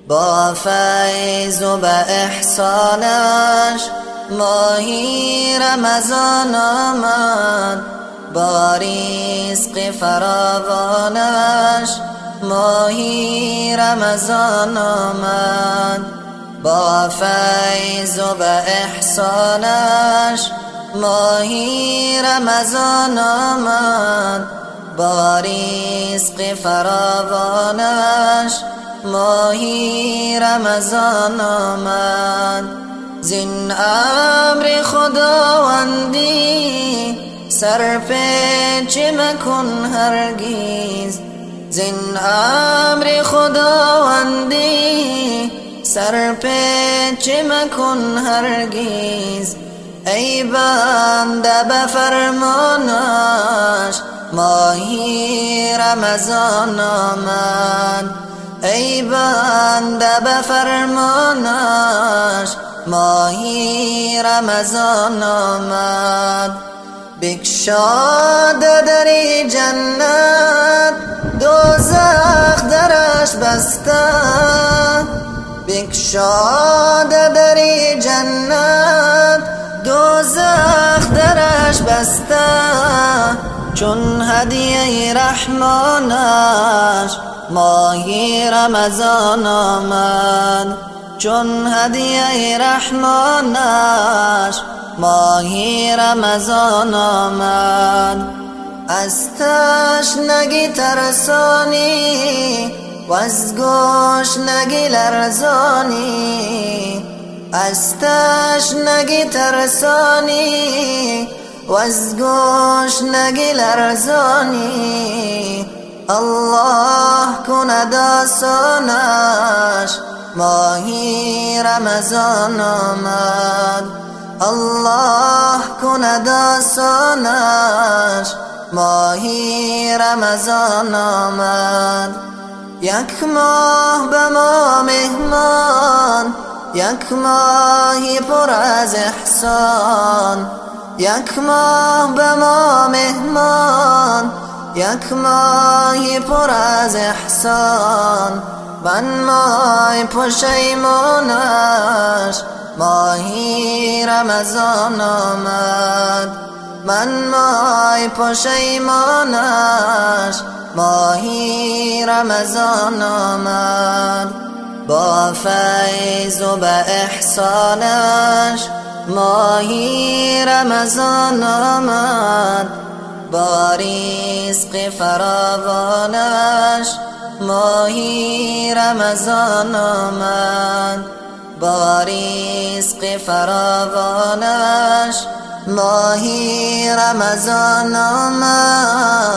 با فیض و به احسانش ماهی رمضان آمد، با رزق فراوانش ماهی رمضان آمد. با فیض و به احسانش ماهی رمضان آمد، با رزق فراوانش ماهی رمضان آمد. زین امر خداوندی سر پیچ مکن هرگز، زین امر خداوندی سر پیچ مکن هرگز. ای بنده به فرمانش ماهی رمضان آمد، ای بنده به فرمانش ماهی رمضان آمد. بگشاد در جنت دوزخ درش بسته، بگشاد در جنت دوزخ درش بسته. چون هدیه رحمانش ماهی رمضان آمد، چون هدیه رحمانش ماهی رمضان آمد. از تشنگی ترسانی و از گشنگی لرزانی، از تشنگی ترسانی و از گشنگی لرزانی. الله کند آسانش ماهی رمضان آمد، الله کند آسانش ماهی رمضان آمد. یک ماه به ما مهمان، یک ماهی پر از احسان، یک ماه به ما مهمان، یک ماهی پر از احسان. من مای پشیمانش ماهی رمضان آمد، من مای پشیمانش ماهی رمضان آمد. با فیض و به احسانش ماهی رمضان آمد، با رزق فراوانش ماهی رمضان آمد، با رزق فراوانش ماهی رمضان آمد.